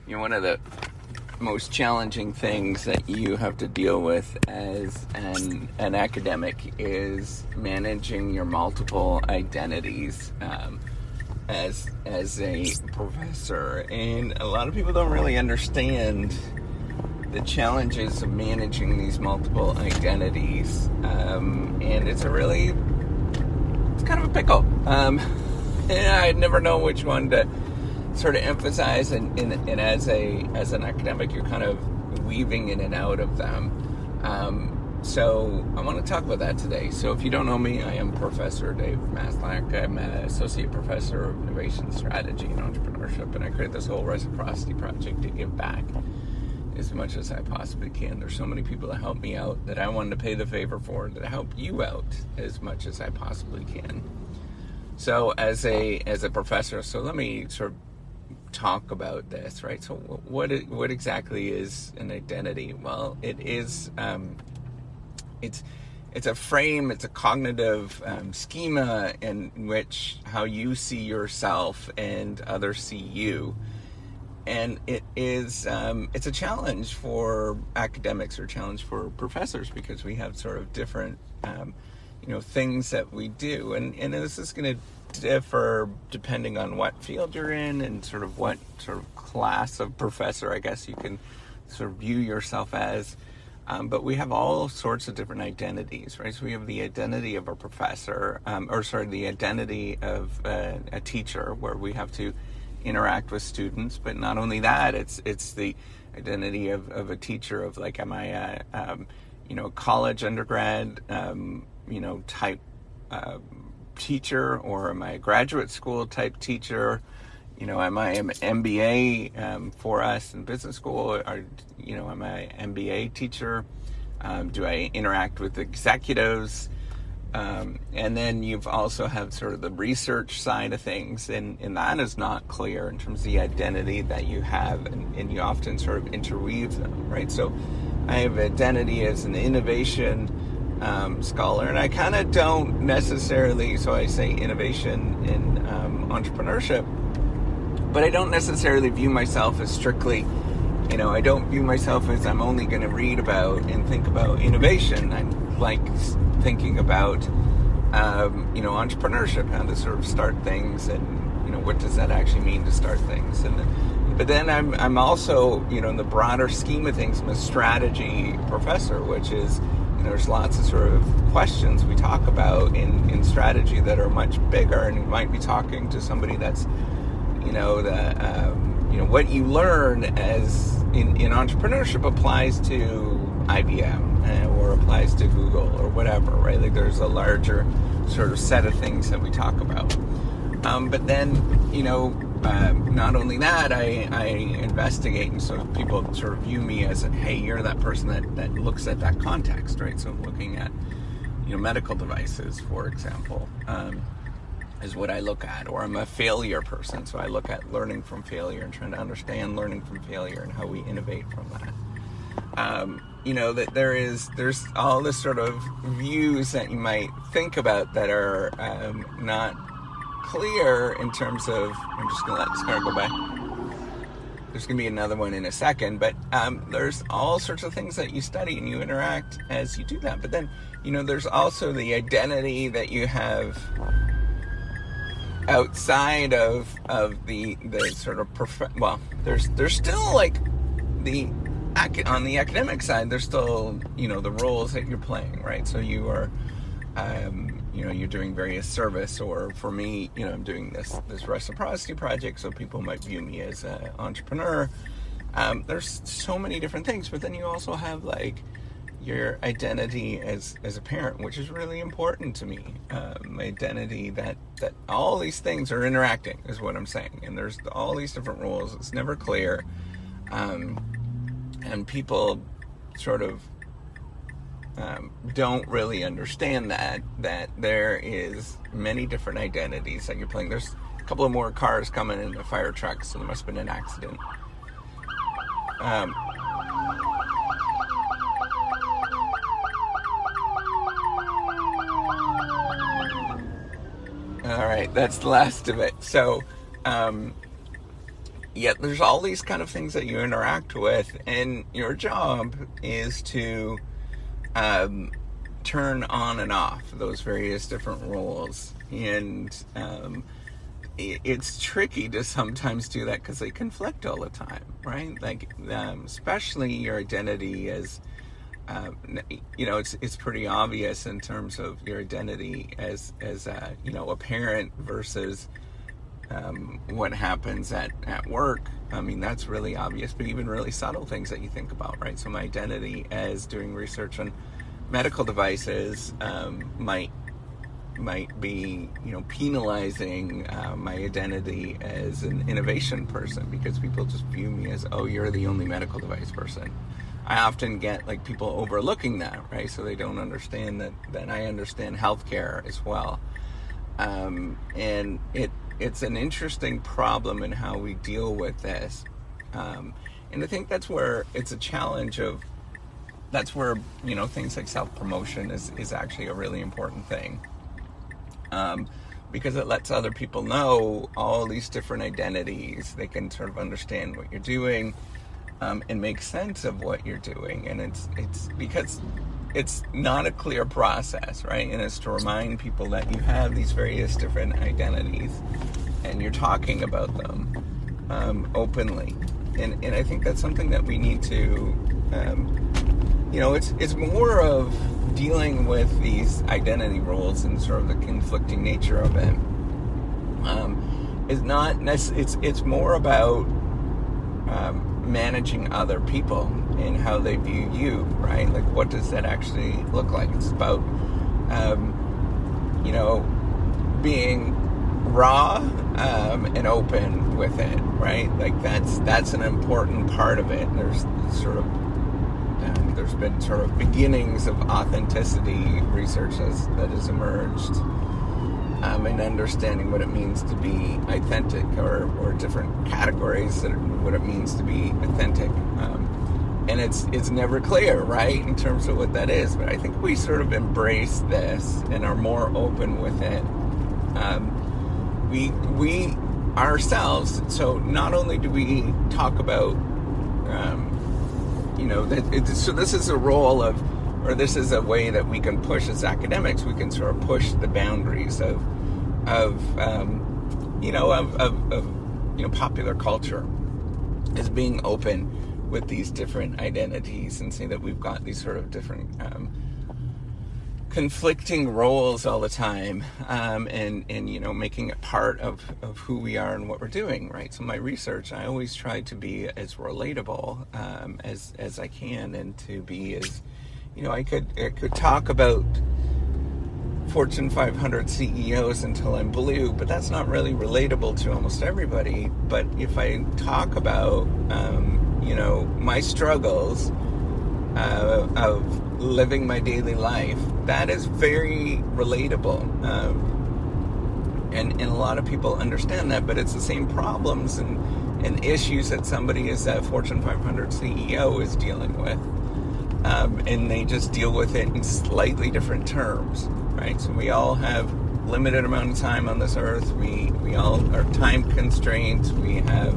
One of the most challenging things that you have to deal with as an academic is managing your multiple identities as a professor. And a lot of people don't really understand the challenges of managing these multiple identities. And it's kind of a pickle. And I never know which one to sort of emphasize, and as an academic, you're kind of weaving in and out of them. So I want to talk about that today. So if you don't know me, I am Professor Dave Maslach. I'm an Associate Professor of Innovation Strategy and Entrepreneurship, and I created this whole reciprocity project to give back as much as I possibly can. There's so many people that help me out that I wanted to pay the favor for, that help you out as much as I possibly can. So as a professor, so let me sort of talk about this, right? So what exactly is an identity? Well, it is it's a frame, it's a cognitive schema in which how you see yourself and others see you. And it is it's a challenge for academics, or a challenge for professors, because we have sort of different things that we do, and this is going to differ depending on what field you're in and sort of what sort of class of professor, I guess, you can sort of view yourself as. But we have all sorts of different identities, right? So we have the identity of a professor, the identity of a teacher, where we have to interact with students. But not only that, it's the identity of a teacher, of like, am I a college undergrad type teacher, or am I a graduate school type teacher? Am I an MBA for us in business school, or am I an MBA teacher? Do I interact with executives? And then you've also have sort of the research side of things, and that is not clear in terms of the identity that you have, and you often sort of interweave them, right? So I have identity as an innovation scholar, and I kind of don't necessarily, so I say innovation in entrepreneurship, but I don't necessarily view myself as strictly, I don't view myself as I'm only going to read about and think about innovation. I like thinking about, entrepreneurship, how to sort of start things, and, what does that actually mean to start things. But then I'm also, in the broader scheme of things, I'm a strategy professor, which is, there's lots of sort of questions we talk about in strategy that are much bigger, and you might be talking to somebody that's, what you learn as in entrepreneurship applies to IBM or applies to Google or whatever, right? Like, there's a larger sort of set of things that we talk about. But then, not only that, I investigate, and so people sort of view me as, hey, you're that person that looks at that context, right? So I'm looking at, medical devices, for example, is what I look at. Or I'm a failure person, so I look at learning from failure and trying to understand learning from failure and how we innovate from that. That there's all this sort of views that you might think about that are not clear in terms of, I'm just going to let this car go by. There's going to be another one in a second, but there's all sorts of things that you study and you interact as you do that. But then, there's also the identity that you have outside of the sort of there's still, like, on the academic side, there's still, the roles that you're playing, right? So you are, you're doing various service, or for me, I'm doing this reciprocity project, so people might view me as an entrepreneur. There's so many different things, but then you also have, like, your identity as a parent, which is really important to me. My identity that all these things are interacting is what I'm saying, and there's all these different roles. It's never clear, and people sort of don't really understand that there is many different identities that you're playing. There's a couple of more cars coming in the fire truck, so there must have been an accident. All right, that's the last of it. So, yet there's all these kind of things that you interact with, and your job is to turn on and off those various different roles. And it's tricky to sometimes do that because they conflict all the time, right? Like, especially your identity as, it's pretty obvious in terms of your identity as a parent versus what happens at work. I mean, that's really obvious, but even really subtle things that you think about, right? So my identity as doing research on medical devices might be, penalizing my identity as an innovation person, because people just view me as, oh, you're the only medical device person. I often get like people overlooking that, right? So they don't understand that I understand healthcare as well. And it's an interesting problem in how we deal with this. And I think that's where it's a challenge that's where, things like self-promotion is actually a really important thing. Because it lets other people know all these different identities. They can sort of understand what you're doing, and make sense of what you're doing. And it's because it's not a clear process, right? And it's to remind people that you have these various different identities and you're talking about them openly. And I think that's something that we need to, it's more of dealing with these identity roles and sort of the conflicting nature of it. It's more about managing other people and how they view you, right? Like, what does that actually look like? It's about, being raw and open with it, right? Like, that's an important part of it. There's been sort of beginnings of authenticity research that has emerged, and understanding what it means to be authentic, or different categories that what it means to be authentic. And it's never clear, right, in terms of what that is. But I think we sort of embrace this and are more open with it. We ourselves, so not only do we talk about, so this is a role of, or this is a way that we can push as academics. We can sort of push the boundaries of popular culture, as being open with these different identities, and say that we've got these sort of different conflicting roles all the time, and making it part of who we are and what we're doing, right? So my research, I always try to be as relatable as I can, and to be as, I could talk about Fortune 500 CEOs until I'm blue, but that's not really relatable to almost everybody. But if I talk about my struggles of living my daily life, that is very relatable, and a lot of people understand that. But it's the same problems and issues that somebody as a Fortune 500 CEO is dealing with, and they just deal with it in slightly different terms, right? So we all have limited amount of time on this earth. We all are time constraints. We have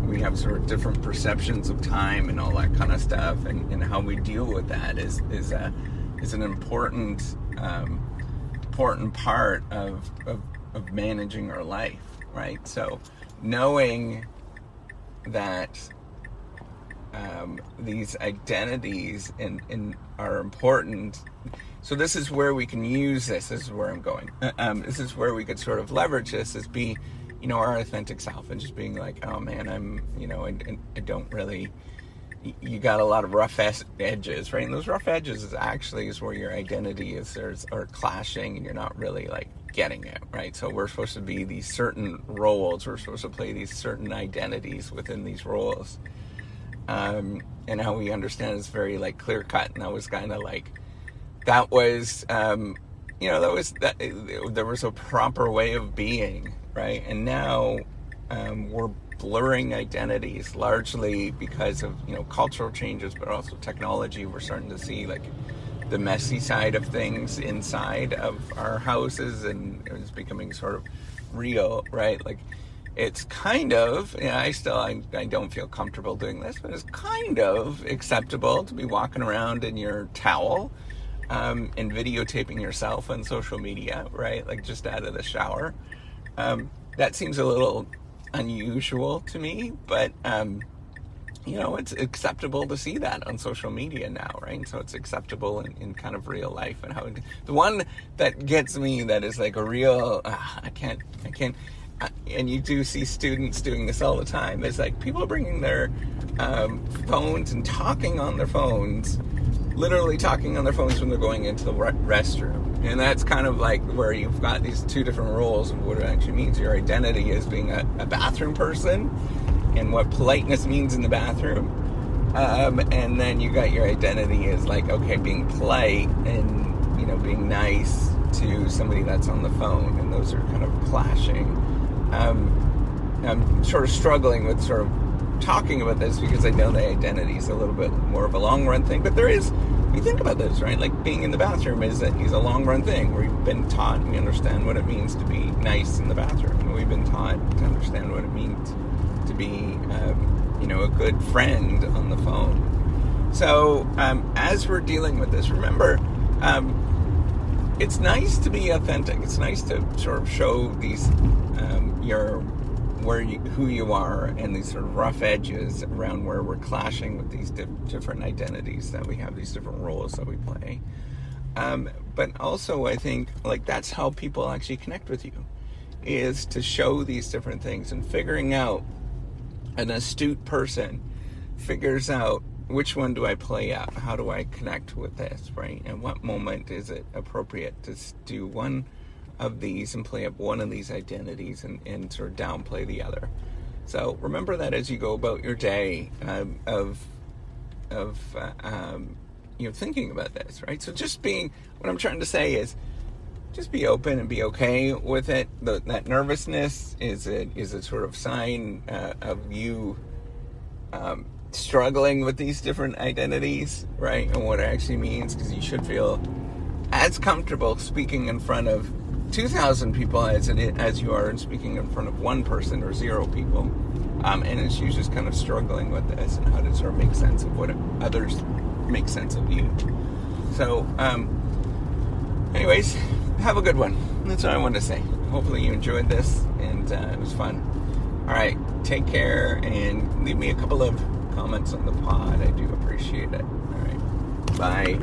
we have sort of different perceptions of time and all that kind of stuff, and how we deal with that is an important part of managing our life, right? So knowing that these identities are important. So this is where we can use this. This is where I'm going. This is where we could sort of leverage this as be, our authentic self, and just being like, oh man, I'm, I don't really, you got a lot of rough edges, right? And those rough edges is where your identity are clashing, and you're not really like getting it, right? So we're supposed to be these certain roles. We're supposed to play these certain identities within these roles. And how we understand is very like clear cut. And that was kind of like, there was a proper way of being, right? And now we're blurring identities largely because of cultural changes, but also technology. We're starting to see like the messy side of things inside of our houses, and it's becoming sort of real, right? Like it's kind of, I don't feel comfortable doing this, but it's kind of acceptable to be walking around in your towel and videotaping yourself on social media, right? Like just out of the shower. That seems a little unusual to me, but it's acceptable to see that on social media now, right? So it's acceptable in kind of real life. And how the one that gets me, that is like a real, I can't, and you do see students doing this all the time, is like people are bringing their phones and talking on their phones, literally talking on their phones when they're going into the restroom. And that's kind of like where you've got these two different roles of what it actually means. Your identity as being a bathroom person and what politeness means in the bathroom. And then you got your identity as like, okay, being polite and, being nice to somebody that's on the phone. And those are kind of clashing. I'm sort of struggling with sort of talking about this because I know the identity is a little bit more of a long run thing, but there is, you think about this, right? Like being in the bathroom is a long run thing. We've been taught, we understand what it means to be nice in the bathroom. And we've been taught to understand what it means to be, a good friend on the phone. So as we're dealing with this, remember, it's nice to be authentic. It's nice to sort of show these who you are, and these sort of rough edges around where we're clashing with these different identities that we have, these different roles that we play. But also, I think like that's how people actually connect with you, is to show these different things, and figuring out, an astute person figures out, which one do I play out? How do I connect with this, right? And what moment is it appropriate to do one of these and play up one of these identities and sort of downplay the other? So remember that as you go about your day thinking about this, right? So what I'm trying to say is, just be open and be okay with it. That nervousness is a sort of sign of you struggling with these different identities, right? And what it actually means, because you should feel as comfortable speaking in front of 2,000 people as you are in speaking in front of one person or 0 people. And it's you just kind of struggling with this and how to sort of make sense of what others make sense of you. So, anyways, have a good one. That's what I wanted to say. Hopefully you enjoyed this, and it was fun. All right, take care, and leave me a couple of comments on the pod. I do appreciate it. All right, bye.